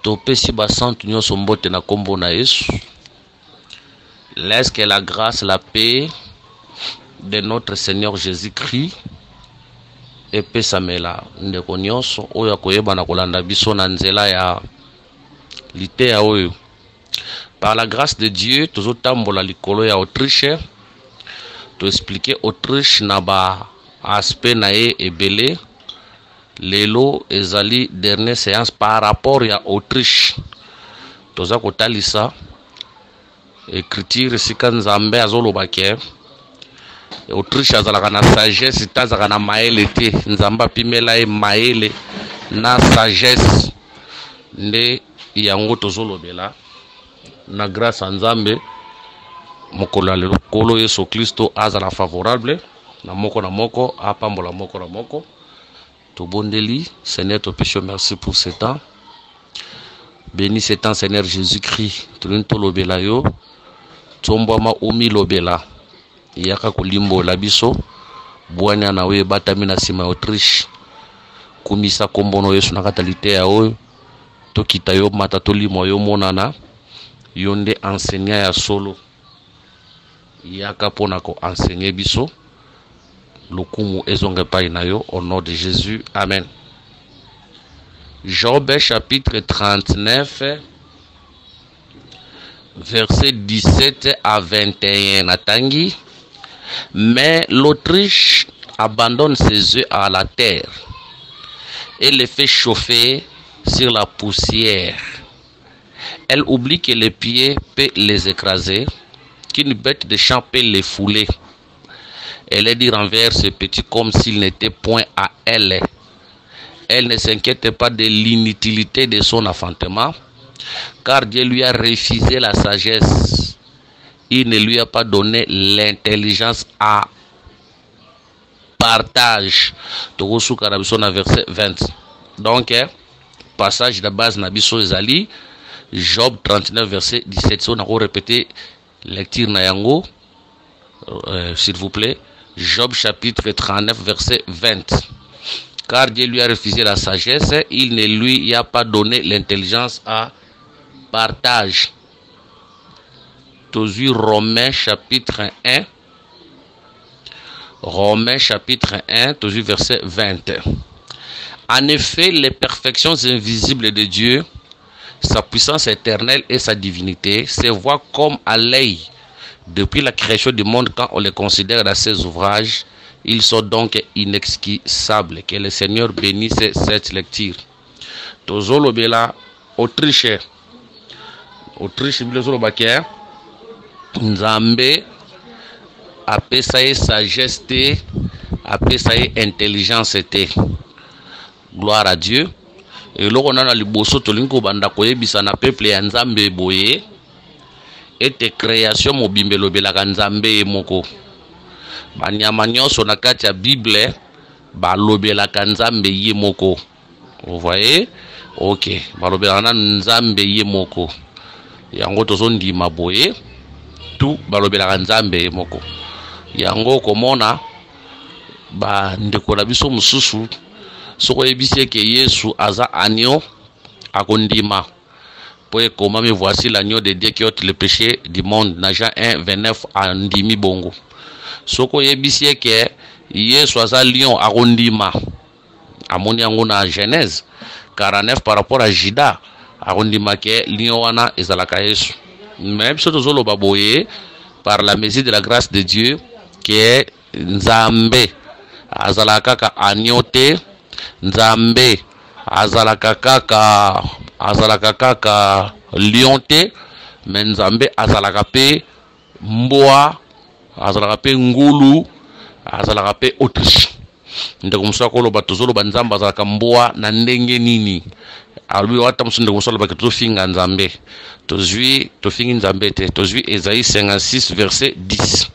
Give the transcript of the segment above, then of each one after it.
Topesi basantu nyonso mbote na kombo na Yesu. Laisse que la grâce, la paix de notre Seigneur Jésus-Christ epesamela ndeko nyonso oyo akoyeba na kolanda biso na nzela ya liteya oyo. Par la grâce de Dieu, tozotambola likolo ya Autriche. To expliquer Autriche na ba aspect na ye ebele. Lelo ezali dernière séance par rapport ya Autriche. Toza kotalisa écriture sika Nzambe azoloba ke Autriche azalaka na sagesse tazaka na maele te. Nzambe apimela ye maele na sagesse nde yango tozolobela na grâce à Nzambe mokolo ya lelo kolo Yesu Kristo azala favorable na moko apambola moko na moko. Tobondeli Seigneur topesho merci pour ce temps. Bénis ce temps Seigneur Jésus-Christ. Tulunto lobela yo tombwama umi lobela yaka kolimbola biso bwanya na we batami na sima Autriche kumisa kombono Yesu na katalite ya oyo tokita yo mata tolimo yo monana yonde enseignant ya solo yaka pona ko enseigner biso lokumu ezonge pai na yo au nom de Jésus. Amen. Job chapitre 39 verset 17 à 21 natangi. Mais l'Autriche abandonne ses œufs à la terre et les fait chauffer sur la poussière. Elle oublie que les pieds peuvent les écraser, qu'une bête de champ peut les fouler. Elle les dit renverse ce petit comme s'il n'était point à elle. Elle ne s'inquiète pas de l'inutilité de son enfantement, car Dieu lui a refusé la sagesse. Il ne lui a pas donné l'intelligence à partage. Verset 20. Donc, passage de base Nabiso Ezali, Job 39, verset 17. On a répété lecture Nayango, s'il vous plaît. Job chapitre 39, verset 20. Car Dieu lui a refusé la sagesse, il ne lui a pas donné l'intelligence à partage. Romains chapitre 1. Romains chapitre 1, verset 20. En effet, les perfections invisibles de Dieu, sa puissance éternelle et sa divinité se voient comme à l'œil depuis la création du monde quand on les considère dans ses ouvrages. Ils sont donc inexcusables. Que le Seigneur bénisse cette lecture. Tozolo bela Autriche. Autriche bilezolo bakia. Nzambe apesa ye sagesse te, apesa ye intelligence te. Gloire à Dieu. Et loko nana liboso tolingo banda koyebisa na peuple ya Nzambe boye ete création mobimbe lobelaka Nzambe moko. Banyama nyonso na kati ya Bible balobelaka Nzambe ye moko. Vous voyez? OK. Balobelaka na Nzambe ye moko. Yango tozondima boye tout balobelaka Nzambe ye moko. Yango komona ba ndeko na biso mususu soko yebisi ke Yesu aza agneau akondima. Pour comment me voici l'agneau de Dieu qui ôte le péché du monde. Na Jean 1, 29 andimi bongo. Soko yebisi ke Yesu aza lion akondima. Amoni yango na Genèse 49 par rapport à Juda akondima ke lion wana ezalaka Yesu. Même si tozolo baboye par la mesure de la grâce de Dieu que Nzambe azalaka ka agneau te, Nzambe azalaka kaka lion te, mais Nzambe azalaka pe mboa, azalaka pe ngulu, azalaka pe Autriche. Ndeko musa koloba tozoloba Nzambe azalaka mboa na ndenge nini. Albi wata musu ndeko musa loba ke tofinga Nzambe. Tozwi tofingi Nzambe te. Tozwi Esaïe 56 verset 10.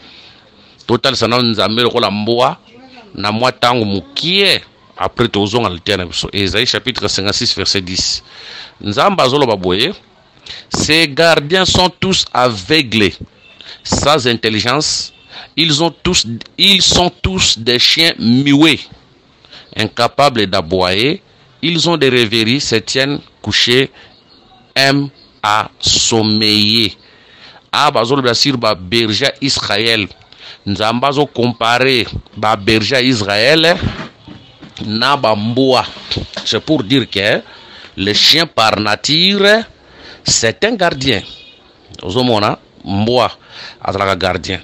Total sana Nzambe lokola mboa na mwa tango mukie. Après tozonga l'Éternel. Esaïe chapitre 56 verset 10. Nzamba zoloba boye. Ces gardiens sont tous aveuglés, sans intelligence. Ils sont tous des chiens muets, incapables d'aboyer. Ils ont des rêveries, se tiennent couchés aime à sommeiller. Ah, bazolo bien sûr, ba berger Israël. Nzambazo comparer ba berger Israël na ba mboa. C'est pour dire que le chien par nature, c'est un gardien. Ozomona, mboa, azalaka gardien.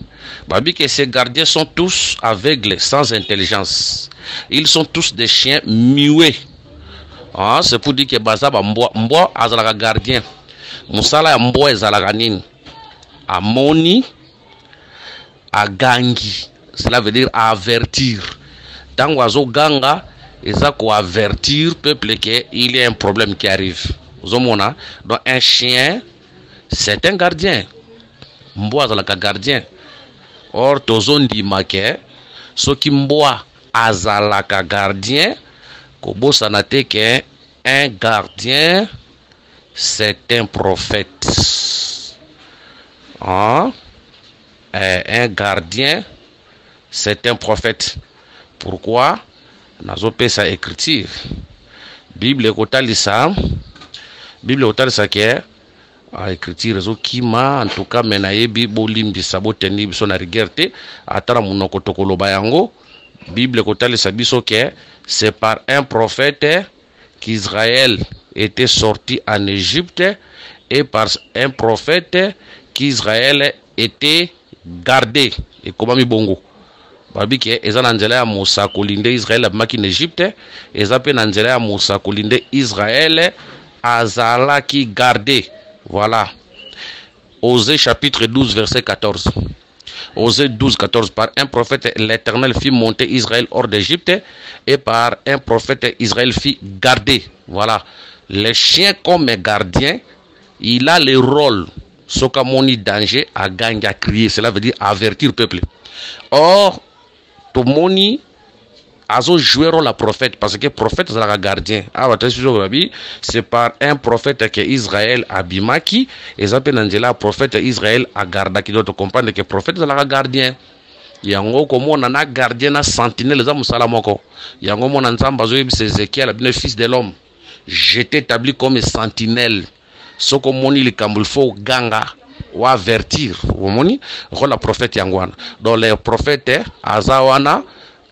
Babi que ces gardiens sont tous aveugles, sans intelligence. Ils sont tous des chiens muets. Ah, c'est pour dire que bazaba mboa azalaka gardien. Musala ya mboa ezalaka nini? Amoni, agangi. Cela veut dire avertir. Tango azo ganga, eza ko avertir peuple qu'il y a un problème qui arrive. Zomona, donc un chien, c'est un gardien. Mboa azalaka gardien. Or tozondi make, soki mboa azalaka gardien, kobo sanate que un gardien, c'est un prophète. Hein? Un gardien, c'est un prophète. Pourquoi? Nazope sa écriture. Bible kotalisa ke écriture zo kima en tout cas menayebi bolimbi saboteni biso na rigerte atara munoko tokoloba yango. Bible kotalisa biso ke c'est par un prophète qu'Israël était sorti en Égypte et par un prophète qu'Israël était gardé. Et comment mi bongo? Babi ke eza na nzela ya Musa kolinde Israël abimaki na Égypte, eza pe na nzela ya Musa kolinde Israël azalaki gardé. Voilà. Osée chapitre 12 verset 14. Osée 12 14. Par un prophète l'Éternel fit monter Israël hors d'Égypte et par un prophète Israël fit garder. Voilà. Le chien comme gardien, il a le rôle. Sokamoni danger à gagner à crier. Cela veut dire avertir le peuple. Or, Tomoni azo joué rôle la prophète parce que prophète c'est la gardien. C'est par un prophète que Israël abimaki et ça peut n'angela prophète Israël a garda qui doit comprendre que prophète c'est la gardien. Yango komo na gardien na sentinelle za musala moko. Yango mona nzamba zo yebisa Ézéchiel le fils de l'homme. Je t'établis comme sentinelle. Soko moni likambo il faut ganga ou avertir. Omoni rôle la prophète yangwana. Donc les prophètes azawana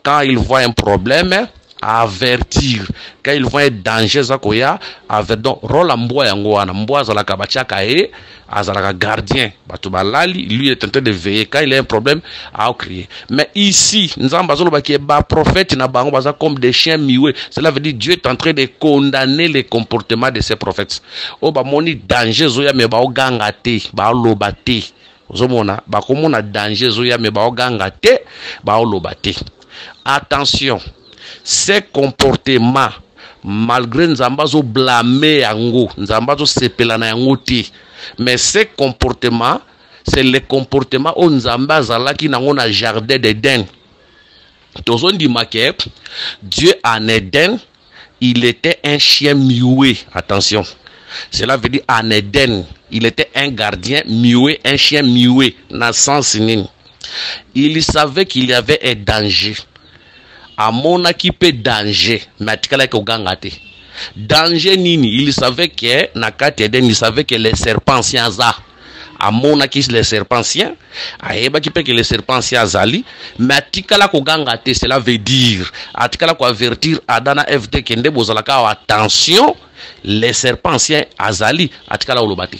quand ils voient un problème, avertir. Quand ils voient un danger, zakoya, avertir. Donc, rôle mboa yangoana, mboa zalaka bachaka e, azalaka gardien. Batubalali, lui est en train de veiller. Quand il y a un problème, à crier. Mais ici, nous avons besoin de prophètes comme des chiens muets. Cela veut dire Dieu est en train de condamner les comportements de ces prophètes. Oba moni danger zoya me ba ogangate, ba lobate. Zomona, ba komona danger zoya me ba ogangate, ba lobate. Attention, ces comportements, malgré Nzambazo blâmer yango, Nzambazo sepelana yango ti, mais ces comportements, c'est les comportements où Nzambaza qui n'a pas jardin d'Éden. Tous on dit que Dieu en Éden, il était un chien muet. Attention, cela veut dire en Éden, il était un gardien muet, un chien muet, dans le sens nini. Il savait qu'il y avait un danger. Amona qui peut danger, mais atikala ko gangate. Danger nini, il savait que nakati Eden, il savait que les serpents siaza. Amona qui les serpents siens, aeba qui peut que les serpents siazali, mais atikala ko gangate, cela veut dire atikala ko avertir Adana FD kende bozalaka attention, les serpents siens azali, atikala olobati.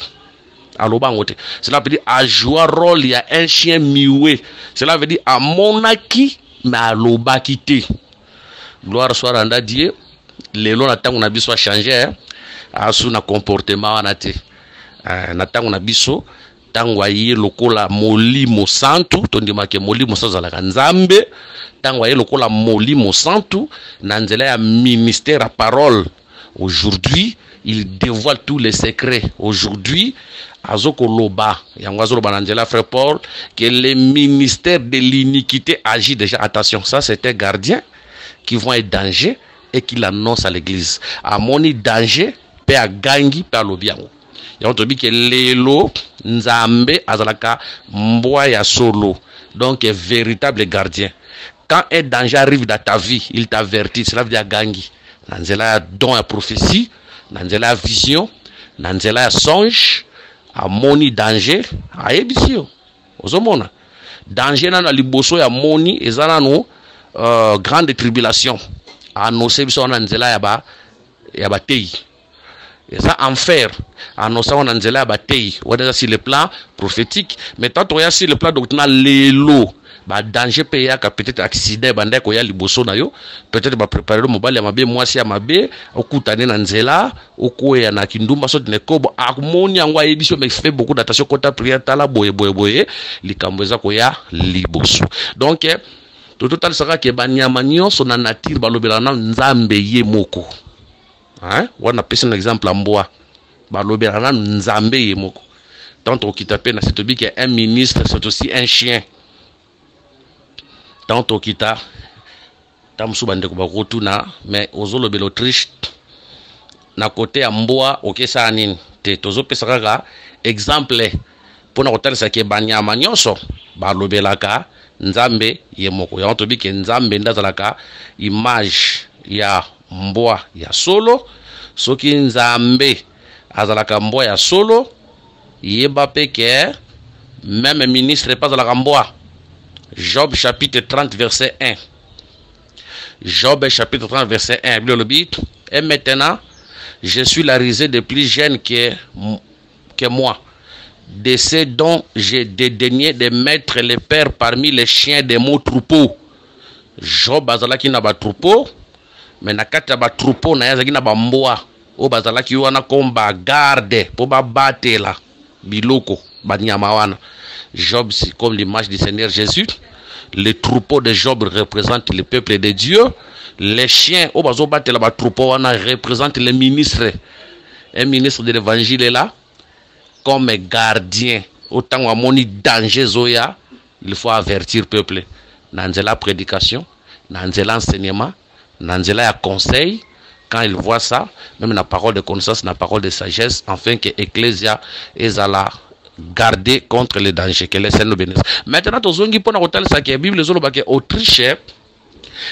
Cela veut dire à jouer rôle, il y a un chien muet. Cela veut dire à monaki mais à l'obakité. Gloire soit rendue à Dieu. Les lois n'attendent qu'on a besoin de changer. À son comportement anate. N'attendons qu'on a besoin. Tango aye lokola molimo santu. Tondi make molimo santu la kanzambe. Tango aye lokola molimo santu. Nanzela ya ministère à parole. Aujourd'hui, il dévoile tous les secrets. Aujourd'hui, Azoko Loba, Yangazo Loba Nangela Frère Paul, que le ministère de l'iniquité agit déjà. Attention, ça c'était gardien qui vont être danger et qui l'annonce à l'église. À moni danger, pe a gangi, pe a lobiango. Yango tobi que lelo nzambe azalaka mboa ya solo. Donc véritable gardien. Quand un danger arrive dans ta vie, il t'avertit, cela veut dire gangi. Nangela don à prophétie, Nangela vision. na nzela ya songe amoni danger ayebisi yo ozomona danger nano liboso ya moni eza nano grande tribulation annonce biso na nzela ya batei eza enfer annonce na nzela ya batei wana sur le plan prophétique mais tant on y a sur le plan doctrinal lelo ba danger pe ya peut-être accident banda ko ya liboso na yo peut-être ba préparer le mobile ya mabe mwasi ya mabe okutane na nzela okoya na kindumba so ne kobo amoni yango ayebiso mais fait beaucoup d'attention kota prière tala boye likambo eza ko ya liboso donc total sera ke banyama nyonso na nature balobela na nzambe ye moko hein wana pesa un exemple en bois balobela na nzambe ye moko tant okita pe na cette bi que un ministre c'est aussi un chien tant okita tamsu bande ko bakotuna mais ozolobela Autriche na côté ya mboa okesa nini te tozopesa kaka exemple pona kotalisa ke banyama nyonso balobelaka nzambe ye moko ya to bike nzambe ndazalaka image ya mboa ya solo soki nzambe azalaka mboa ya solo yeba peke même ministre pas azalaka mboa. Job chapitre 30 verset 1. Job chapitre 30 verset 1 le but et maintenant je suis la risée de plus jeune que moi, de ceux dont j'ai dédaigné de mettre les pères parmi les chiens de mon troupeau. Job bazalaki na ba troupeau, mais na kati ba troupeau na yazaki na ba mboa o bazalaki wana komba garde po ba batela biloko ba nyama wana. Job c'est comme l'image du Seigneur Jésus. Le troupeau de Job représente le peuple de Dieu. Les chiens au bazo batela ba troupeau wana représente les ministres. Un ministre de l'évangile est là comme gardien. Autant à moni danger zoya, il faut avertir le peuple. Nanzela prédication, nanzela enseignement, nanzela ya conseil. Quand il voit ça, même la parole de connaissance, la parole de sagesse, afin que l'Ecclésia est à la garder contre les dangers que les saints nous bénissent. Maintenant, tozongi pona kotal sa ke Bible zolo ba ke Autriche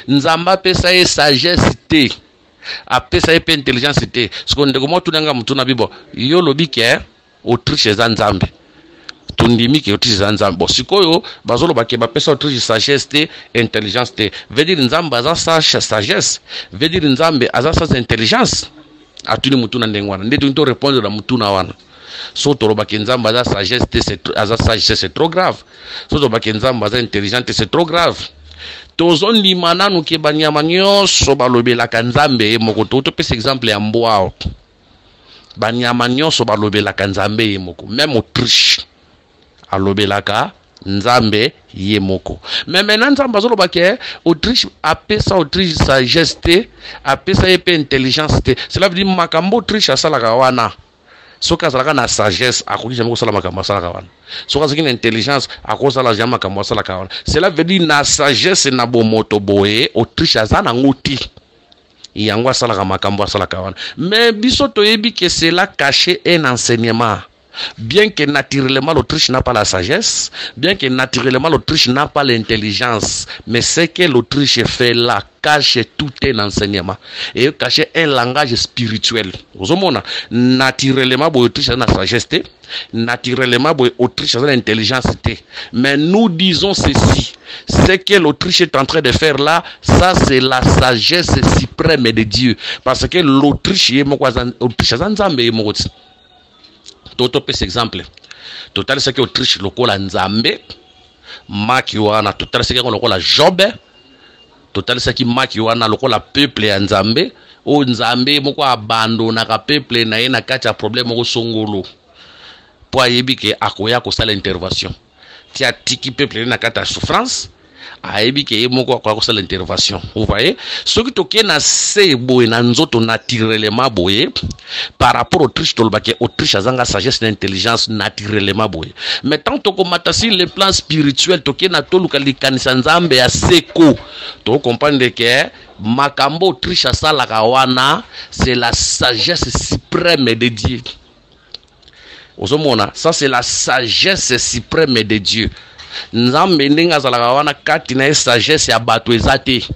nzamba pesa e sagesse te. Apesa e pe intelligence te. Siko ndeko mo tunanga mutuna bibo. Yo lobi ke Autriche za nzambe. Tundimi ke Autriche za nzambe. Bo sikoyo bazolo ba ke ba pesa Autriche sagesse te, intelligence te. Veut dire nzamba za sagesse. Veut dire nzambe aza sa intelligence. Atuni mutuna ndengwana. Ndeto nto répondre na mutuna wana. So toroba kenzamba za sagesse c'est trop grave. So toroba kenzamba za intelligente c'est trop grave. Tozon limana nu ke banyama nyonso balobela kanzambe moko to pesa exemple ya mboa. Banyama nyonso balobela kanzambe moko. Même Autriche alobelaka nzambe ye moko. Mais maintenant nzamba zoloba ke Autriche apesa Autriche sagesse te, apesa yepe intelligence te. Cela veut dire makambo Autriche asalaka wana. Soka zalaka na sagesse akoki jamais kosala makambo asala kawana. Soka zaki na intelligence akosala jamais makambo asala kawana. Cela veut dire na sagesse na bomoto boye Autriche azana ngoti. Yango asala makambo asala kawana. Mais biso toyebi que cela caché un enseignement. Bien que naturellement l'Autriche n'a pas la sagesse, bien que naturellement l'Autriche n'a pas l'intelligence, mais ce que l'Autriche fait là cache tout un enseignement et cache un langage spirituel. Vous voyez, naturellement l'Autriche a la sagesse, naturellement l'Autriche a l'intelligence, mais nous disons ceci, ce que l'Autriche est en train de faire là, ça c'est la sagesse suprême de Dieu, parce que l'Autriche est Toto pes exemple. Total c'est que Autriche lokola nzambe, maki wana total c'est que lokola Job, total c'est que maki wana lokola peuple ya nzambe, o nzambe moko abandona ka peuple na ye na kati ya problème moko songolo. Po ayebi ke akoya ko sala intervention. Ti atiki peuple na kati ya souffrance. Ayebi ke moko akoya ko sala intervention. Vous voyez? Ce qui toke na se boye na nzoto naturellement boye par rapport au Autriche tolbake Autriche azanga sagesse et intelligence naturellement boye. Mais tant to komata sur le plan spirituel toke na toluka likanisa nzambe ya seko. To comprendre que makambo Autriche asala kawana c'est la sagesse suprême de Dieu. Ozomona, ça c'est la sagesse suprême de Dieu. Nzambe ndenga zalaka wana kati na sagesse ya bato ezate.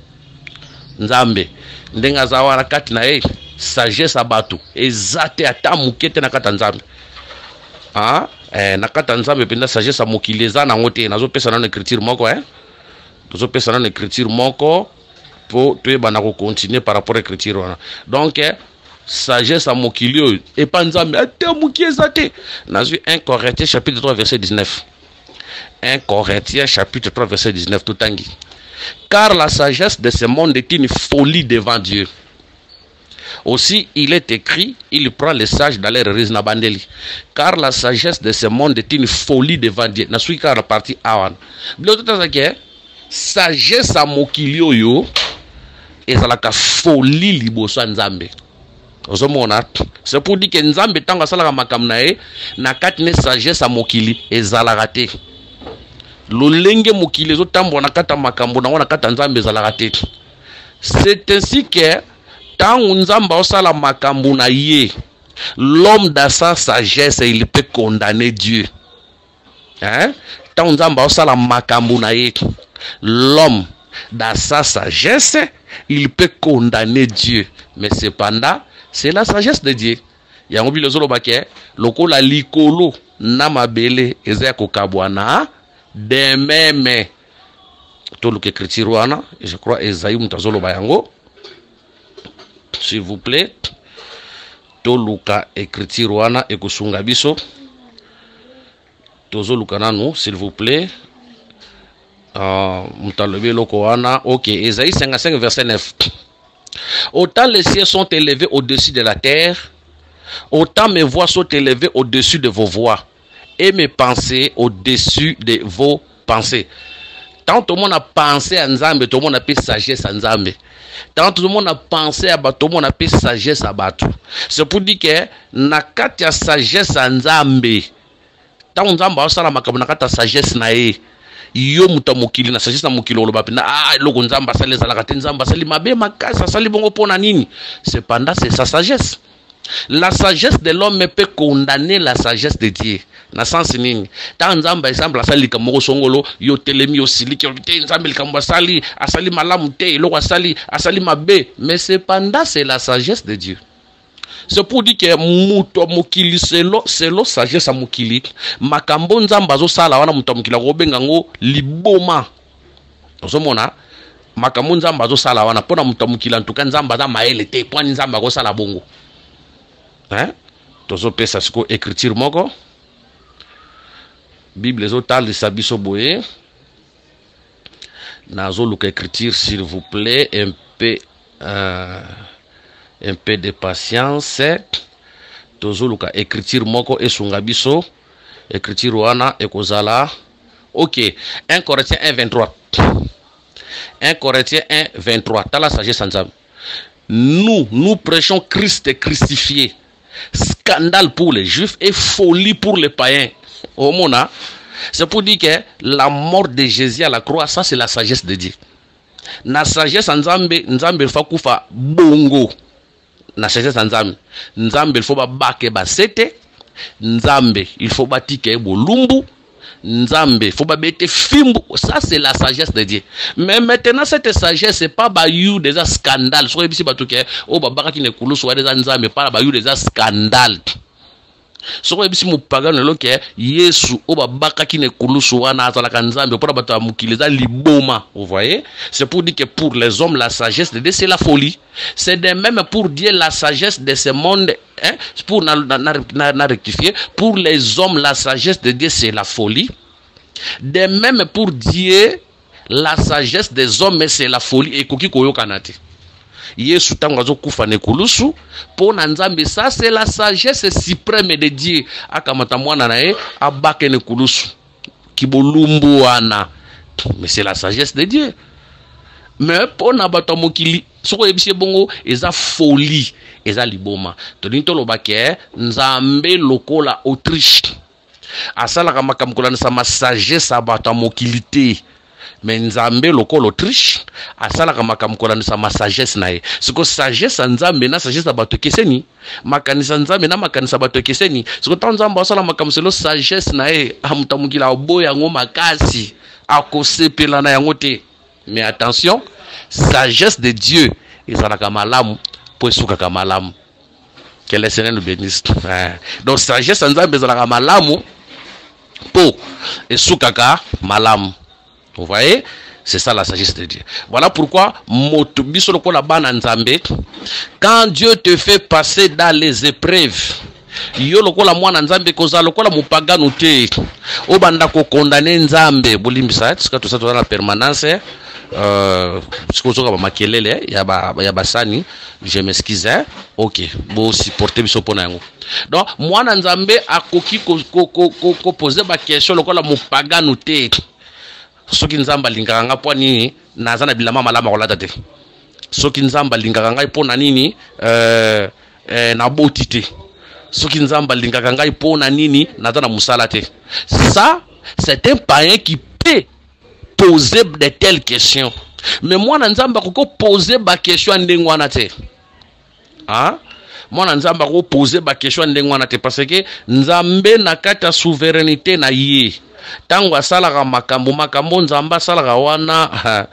Nzambe ndenga zawana kati na sagesse abato ezate ata mukete na kata nzambe. Ah, na kata nzambe penda sagesse a mokili eza nango te. Nazo pesa na écriture moko nazo pesa na écriture moko pour toyeba na ko continuer par rapport à écriture wana. Donc sagesse a mokili et pas nzambe ata mokili ezate. Nazo 1 Corinthiens chapitre 3 verset 19. 1 Corinthiens chapitre 3 verset 19 tout tangi. Car la sagesse de ce monde est une folie devant Dieu. Aussi, il est écrit, il prend les sages dans leur raison bandeli. Car la sagesse de ce monde est une folie devant Dieu. Na suis car la partie awan. Bilo tout ça que sagesse a mokilio yo ezalaka folie liboso nzambe. Ozomona, c'est pour dire que nzambe tanga sala makam na e na kati ne sagesse a mokili ezalaka te. Lolenge mokili zo tambo na kata makambo na kata nzambe ezalaka te. C'est ainsi que tant nzamba osala makambo na ye, l'homme dans sa sagesse il peut condamner Dieu. Hein? Tant nzamba osala makambo na ye, l'homme dans sa sagesse il peut condamner Dieu. Mais cependant, c'est la sagesse de Dieu. Yango bi lozolo bake lokola likolo na mabele eza ko kabwana de même. Tout le écriture wana, et je crois Esaïe mutazolo bayango. S'il vous plaît, toluka écriture wana ekosunga biso. Tozoluka nanu, s'il vous plaît. Mutalobe loko wana. Ok, Esaïe 55 verset 9. Autant les cieux sont élevés au-dessus de la terre, autant mes voix sont élevées au-dessus de vos voix, et mes pensées au-dessus de vos pensées. Tant tout le monde a pensé à Nzambe, tout le monde a pu sagesse à Nzambe. Tant tout le monde a pensé à Bato, tout le monde a pu sagesse à Bato. C'est pour dire que nakati a sagesse à Nzambe. Tant Nzambe a sala makabu nakata sagesse na e. Yo muta mokili na sagesse na mokili oloba pina loko Nzambe asali zalaka te Nzambe asali mabe makasa asali bongo pona nini. Cependant c'est sa sagesse. La sagesse de l'homme peut condamner la sagesse de Dieu. Na sens nini? Ta Nzamba exemple asali kamoko songolo yo telemi yo siliki te Nzambe likambo asali malamu te eloko asali mabe, mais cependant c'est la sagesse de Dieu. C'est pour dire que muto mokili selo sagesse a mokili makambo Nzamba zo sala wana muto mokili ko benga ngo liboma. Ozomona makambo Nzamba zo sala wana pona muto mokili antuka Nzamba za maele te poni Nzamba ko sala bongo. Hein? Tozo pesa siko écriture moko. Bible zotal de sabiso boye. Nazo luka écriture s'il vous plaît un peu de patience. Tozo luka écriture moko esunga biso. Écriture wana ekozala. OK, 1 Corinthiens 1:23. 1 Corinthiens 1:23. Tala sagesse ensemble. Nous prêchons Christ crucifié. Scandale pour les juifs et folie pour les païens. Au mona, c'est pour dire que la mort de Jésus à la croix, ça c'est la sagesse de Dieu. Na sagesse Nzambe fa kufa bongo. Na sagesse Nzambe il faut ba bake ba sete. Nzambe il faut batike bolumbu. Nzambe faut ba bete fimbu. Ça c'est la sagesse de Dieu. Mais maintenant cette sagesse c'est pas ba you des scandales. So ebisi batuke o ba baka ki ne kulu so des Nzambe pas ba you des scandales. So ebisi mu pagano loke Yesu o ba baka ki ne kulu so wana azala Nzambe pour bata mukiliza liboma. Vous voyez? C'est pour dire que pour les hommes la sagesse de Dieu c'est la folie. C'est de même pour Dieu la sagesse de ce monde. Hein? Pour rectifier, pour les hommes la sagesse de Dieu c'est la folie. De même pour Dieu la sagesse des hommes c'est la folie. Et koki koyo kanate Yesu tango azo kufa ne kulusu po na Nzambe, ça c'est la sagesse suprême de Dieu. Akamata mwana na e abake ne kulusu kibolumbu wana, mais c'est la sagesse de Dieu. Mais po na bato mokili soko ebisi bongo eza folie eza liboma. Todinto lobake Nzambe lokola Autriche asala kama kamkolana sa sagesse abato mokili te. Mais Nzambe lokola Autriche asala kama kamkolana sa sagesse na ye. Siko sagesse Nzambe na sagesse abato keseni, makanisa Nzambe na makanisa abato keseni. Siko ta Nzambe asala makamselo sagesse na ye amutamukila oboya ngo makasi akosepela na yango te. Mais attention, sagesse de Dieu ezalaka malamu pour esuka kamalam. Que le Seigneur nous bénisse. Donc sagesse nzambe ezalaka malamu pour esuka kamalam. Vous voyez? C'est ça la sagesse de Dieu. Voilà pourquoi, quand Dieu te fait passer dans les épreuves, yo lokola mwana nzambe koza lokola mupagano te obanda ko condamner nzambe bolimbisa tika to ça la permanence sikozoka ba makelele ya basani, je m'excuse, OK, bo supporter biso pona yango. Donc mwana nzambe akoki ko poser ba question lokola mupagano te. Soki nzamba lingaka nga po nini naza na bilama malama kolata te. Soki nzamba lingaka ngai po na nini na boti te. Soki nzamba lingaka ngai po na nini naza na musala te. Ça, c'est un païen qui peut poser de telles questions. Mais moi nzamba koko poser ba question ndenge wana te. Hein? Moi nzamba ko poser ba question ndenge wana te parce que nzambe na kata souveraineté na ye. Tango asalaka makambo nzamba asalaka wana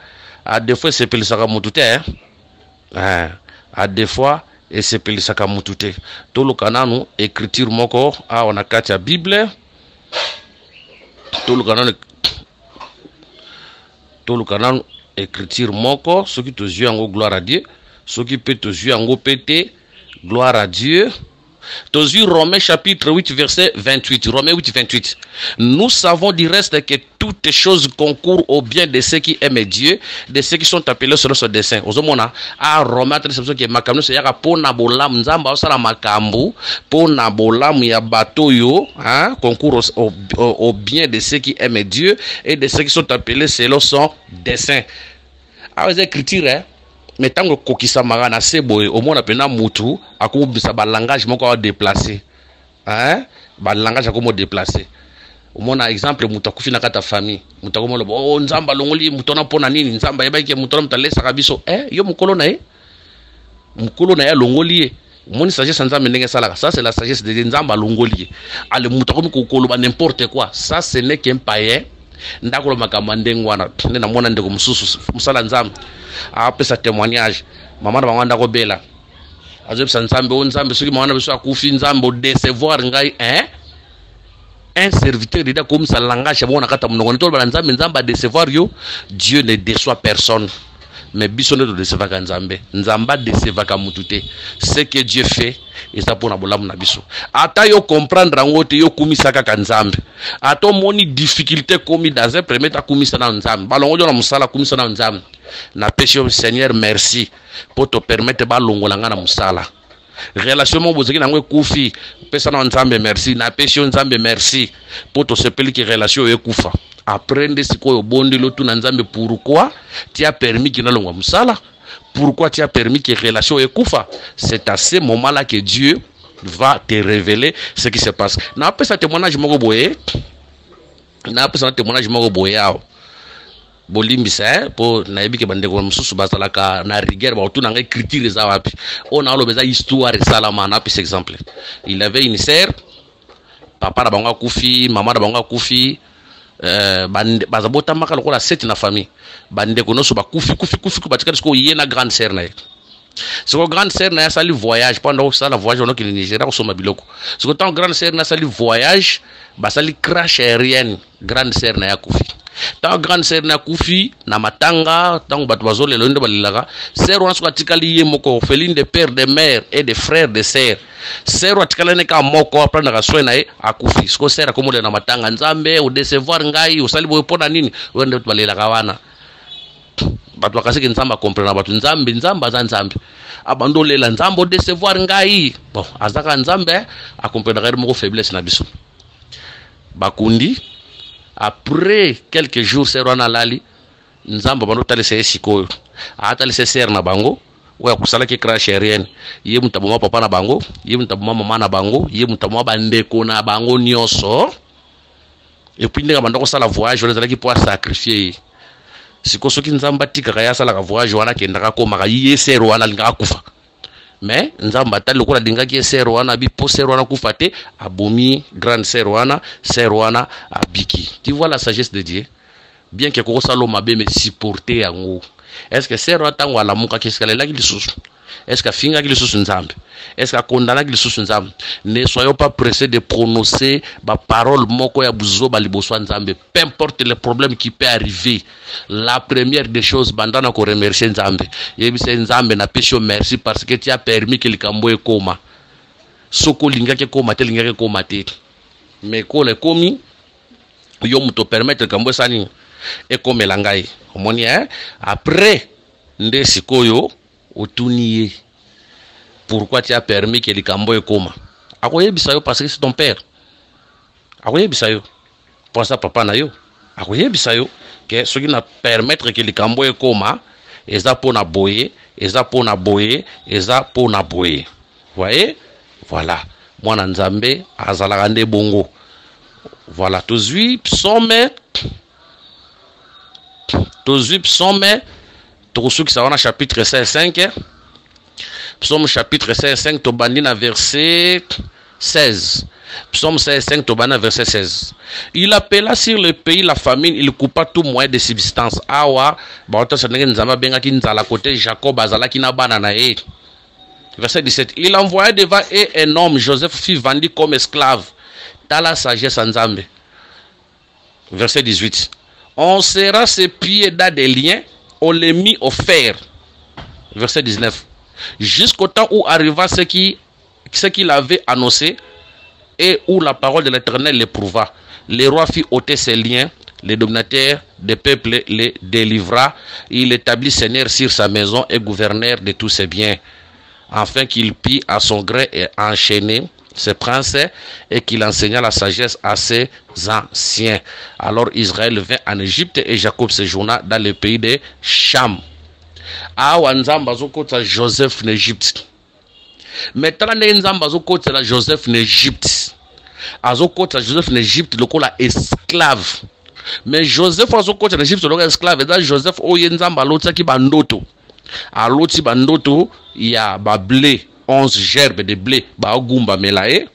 a des fois sepelisaka mutu te a des fois esepelisaka mutu te. Toluka nanu écriture moko awa na kati ya Bible, toluka nanu écriture moko soki tozwi yango gloire à Dieu, soki pe tozwi yango pete gloire à Dieu. Tozui Romains chapitre 8 verset 28. Romains 8 28. Nous savons du reste que toutes choses concourent au bien de ceux qui aiment Dieu, de ceux qui sont appelés selon son dessein. Ozomona a Romains que makambo se yaka pona bolam nzamba osala makambo pona bolam ya bato yo concourt au bien de ceux qui aiment Dieu et de ceux qui sont appelés selon son dessein. Alors les écritures mais tant que kokisa magana seboye au moins apena mutu akubisa ba langage moko a déplacer ba langage akomo déplacer au moins exemple mutu akufi na kata famille mutu akomo lo oh nzamba longoli mutu na pona nini nzamba yebaki mutu na mtalesa kabiso yo mukolo na ya longoli moni sagesse nzamba ndenge salaka. Ça c'est la sagesse de nzamba longoli ale mutu akomi kokolo ba n'importe quoi. Ça ce n'est qu'un païen ndakolo makambo ndenge wana na mona ndeko mususu musala nzambe apesa témoignage mama na banganda ko bela azopesa nzambe o nzambe soki mwana biso akufi nzambe o décevoir ngai un serviteur de comme ça langage bona kata mnoko ntolo bala nzambe a décevoir yo. Dieu ne déçoit personne, mais biso ne décevoir ka nzamba décevoir ka mutute. Ce que Dieu fait et ça pour na bolamu na biso ata yo comprendre ngote yo kumisaka ka nzambe ata moni difficulté komi dans un premier ta kumisa na nzambe balongo na musala kumisa na nzambe na péché au Seigneur merci pour te permettre balongola nga na musala relation mo bozeki na ngwe kufi pesa na nzambe merci na péché nzambe merci pour te sepeli ki relation ye kufa apprendre sikoyo bondi lotu na nzambe pourquoi tu as permis ki na longwa musala. Pourquoi tu as permis que relation est koufa? C'est à ce moment-là que Dieu va te révéler ce qui se passe. Na pas ça témoignage moko boye. Na pas ça témoignage moko boye ao. Bolimbisa po na yebi ke bande ko mususu bazalaka na rigueur ba otuna ngai critique za wapi. On a lo beza histoire salama na pis exemple. Il avait une sœur, papa na bango kufi, maman na bango kufi. Bande bazabota maka lokola 7 na famille bande ko no so ba kufi batika ko yena grande sœur na ye. Siko grande sœur na ya sali voyage pendant ça la voyage on ki Nigeria ko soma biloko. Siko tant grande sœur na sali voyage ba sali crash aérienne grande sœur na ya kufi. Tant grande sœur na kufi na matanga tant bato bazole londo balilaka sœur on so atikali ye moko feline de père de mère et de frères de sœurs. Sœur atikala ne ka moko aprendre ka soin na ye akufi. Siko sœur akomole na matanga nzambe o décevoir ngai o sali boye pona nini wende balilaka wana. Bato bakasiki nzamba comprendre bato nzambe za nzambe abandolela nzambe o décevoir ngai bon azaka nzambe a comprendre moko faiblesse na biso bakundi. Après quelques jours sœur wana lali nzamba bando talese sikoyo atalese sœur na bango oya kusala ke crash aérienne ye mutaboma papa na bango ye mutaboma mama na bango ye mutaboma bandeko na bango nyonso et puis ndeka bando ko sala voyage on ezalaki pour sacrifier siko soki nzamba tika ya sala ka voyage wana kendaka ko maka ye sœur wana linga kufa. Mais nzamba tali lokola dingaki sœur wana bi po sœur wana kufa te abomi grande sœur wana abiki. Tu vois la sagesse de Dieu, bien que ko salo mabe mais supporter yango. Est-ce que sœur wana tango ala muka qu'est-ce qu'elle là qui lisusu Est-ce que finga qui sous nzambe? Est-ce que condamna qui sous nzambe? Ne soyons pas pressés de prononcer ba parole moko ya buzo ba liboso nzambe. Peu importe le problème qui peut arriver. La première des choses, bandana ko remercier nzambe. Yebi se nzambe na pesho merci parce que tu as permis que le kambo e koma. Soko linga ke koma te linga ke koma te. Mais ko le komi yo muto permettre kambo sani e komela ngai. Omoni après nde sikoyo otuniye. Pourquoi tu as permis que le kambo e koma? Akoye bisayo parce que c'est ton père. Akoye bisayo. Pour ça papa na yo. Akoye bisayo que ce qui na permettre que le kambo e koma, eza pona boye, eza pona boye, eza pona boye. Voyez? Voilà. Mwana nzambe azalaka nde bongo. Voilà, tozui psaume. Tozui psaume. Tokosu ki sa wana chapitre 5. Psaume chapitre 5, Tobandina verset 16. Psaume 5, Tobandina verset 16. Il appela sur le pays la famine, il coupa tout moyen de subsistance. Awa, baota sanenge nzamba benga ki nzala côté Jacob azala ki na banana e. Verset 17. Il envoya devant eux un homme, Joseph fut vendu comme esclave. Dans la sagesse en Zambé. Verset 18. On serra ses pieds dans des liens, on les mit au fer. Verset 19. Jusqu'au temps où arriva ce qu'il avait annoncé et où la parole de l'Éternel l'éprouva. Le roi fit ôter ses liens, les dominateurs des peuples les délivra. Il établit seigneur sur sa maison et gouverneur de tous ses biens, afin qu'il pût à son gré et enchaîner ses princes et qu'il enseigna la sagesse à ses anciens. Alors Israël vint en Égypte et Jacob séjourna dans le pays de Cham. Awa nzamba zokota Joseph en Égypte. Maintenant nzamba zokota Joseph en Égypte. Azokota Joseph en Égypte lokola esclave. Mais Joseph azokota en Égypte lokola esclave. Et Joseph oye nzamba lotsa ki bandoto. A loti bandoto ya ba blé, 11 gerbes de blé ba gumba melae.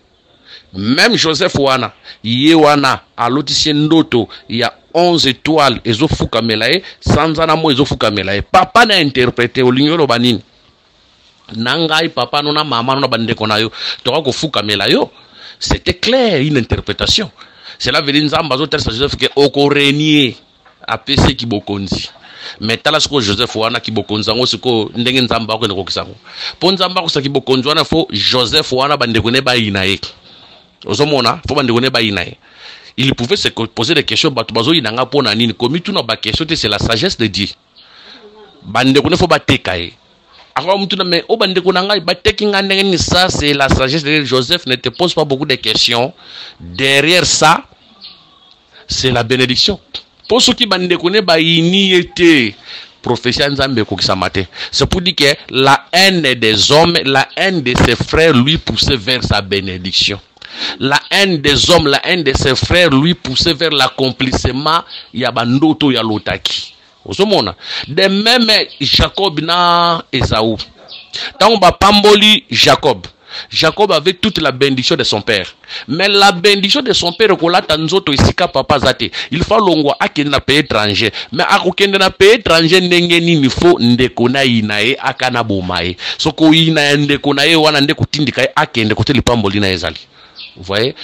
Même Joseph wana ye wana a loti ndoto ya 11 étoiles ezofuka melae, sanzana mo ezofuka melae. Papa na interprété o lignolo banini. Nangai papa nona mama nona bandeko na yo toka kofuka melayo. C'était clair, une interprétation. Cela veut dire nzamba zo tel Joseph que okorenier a pese ki bokonzi. Mais tala siko Joseph wana ki bokonzi ngo siko ndenge nzamba ko ndeko kisango. Po nzamba ko saki bokonzi wana fo Joseph wana bandeko ne ba inae. Ozomona fo bandeko ne ba inae. Il pouvait se poser des questions, batubazo inanga pona nini, comme tout na ba question c'est la sagesse de Dieu. Bande ko ne faut ba tekaye. Alors mutuna mais o bande ko nanga ba tekinga ndenge ça c'est la sagesse de Dieu. Joseph ne te pose pas beaucoup de questions. Derrière ça, c'est la bénédiction. Pour ceux qui bande ko ne ba iniete prophétie nzambe ko kisamate. C'est pour dire que la haine des hommes, la haine de ses frères lui poussait vers sa bénédiction. La haine des hommes, la haine de ses frères lui poussait vers l'accomplissement ya bandoto ya lotaki. Osomona. De même Jacob na Esaü. Tant ba pamboli Jacob. Jacob avait toute la bénédiction de son père. Mais la bénédiction de son père ko lata nzoto isika papa zate. Il faut longwa akende na pays étranger. Mais akokende na pays étranger ndenge nini fo ndeko na inae akana bomae. Soko ina ndeko na ye wana ndeko tindika akende kote lipamboli na ezali. Vous voyez,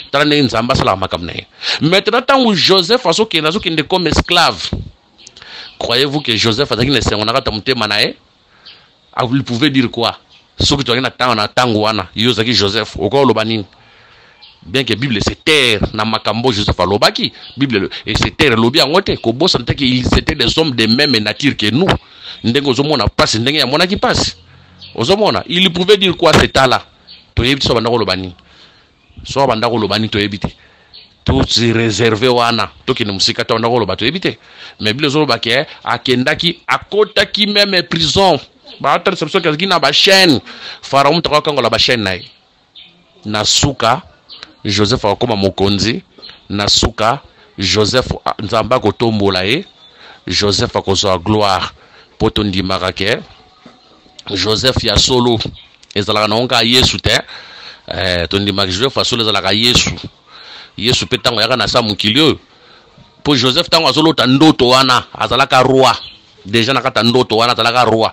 maintenant, tant que Joseph a qui comme esclave, croyez-vous que Joseph a dit que vous pouvez dire quoi? Ce que tu as dit, Joseph, bien que la Bible c'est terre, na makambo Joseph a lobaki, Bible et c'est terre lobi en côté, Kobo sentait qu'ils étaient des hommes de même nature que nous. Ndengo zomona passe, ndengo ya mona qui passe. Ozomona, il pouvait dire quoi cet là? Tu es sur lobani. Soit bandako lobani to ebite tout se réservé wana to ki musika to ndako lobato ebite mais bile zo baki akendaki akotaki même prison ba interception ki na ba chaîne pharaon to ka ngola ba chaîne nai na suka Joseph akoma mokonzi na suka Joseph nzamba ko tombola e Joseph akozwa gloire poto ndimaka ke Joseph ya solo ezalaka na onka Yesu te tondi magijwe fasole zalaka Yesu petango yaka na sa mukilio po Joseph tango azolota ndoto wana azalaka roi déjà na kata ndoto wana talaka roi,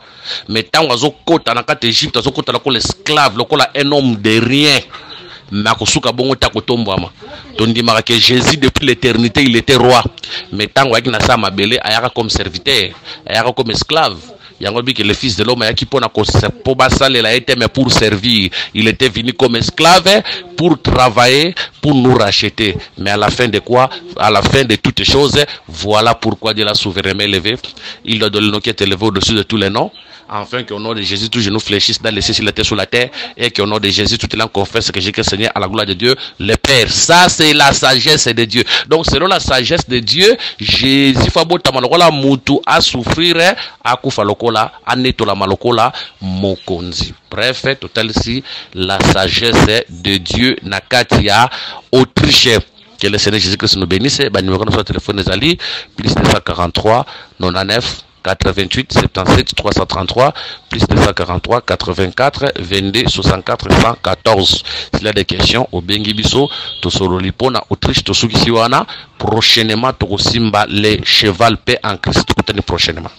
mais tant azokota na kata Égypte azokota lokola esclave lokola un homme de rien, mais akosuka bongo ta kotombwama. Tondimaka que Jésus depuis l'éternité il était roi, mais tant waki na sa mabele ayaka comme serviteur, ayaka comme esclave. Yango bi que le fils de l'homme ayaki pona ko po basalela était mais pour servir, il était venu comme esclave pour travailler, pour nous racheter. Mais à la fin de quoi? À la fin de toutes choses, voilà pourquoi Dieu l'a souverainement élevé. Il doit donner le nom qui est élevé au-dessus de tous les noms, afin qu'au nom de Jésus, tous genoux fléchissent dans les cieux, sur la terre, sur la terre, et qu'au nom de Jésus, tout le monde confesse que Jésus est Seigneur à la gloire de Dieu, le Père. Ça, c'est la sagesse de Dieu. Donc, selon la sagesse de Dieu, Jésus, Fabotama, Moutou, a souffrir, a Koufa Lokola, a Netola Malokola, Mokonzi. Bref, total si la sagesse de Dieu, Nakatia, Autriche. Que le Seigneur Jésus-Christ nous bénisse. Ben, numéro de téléphone des alliés, plus 243, 99, 88 77 333 plus 243 84 22 64 114. S'il y a des questions au Bengi Biso, Tosololipona, Autriche, Tosukisiwana, prochainement, Tosimba, les cheval paix en Christ, prochainement.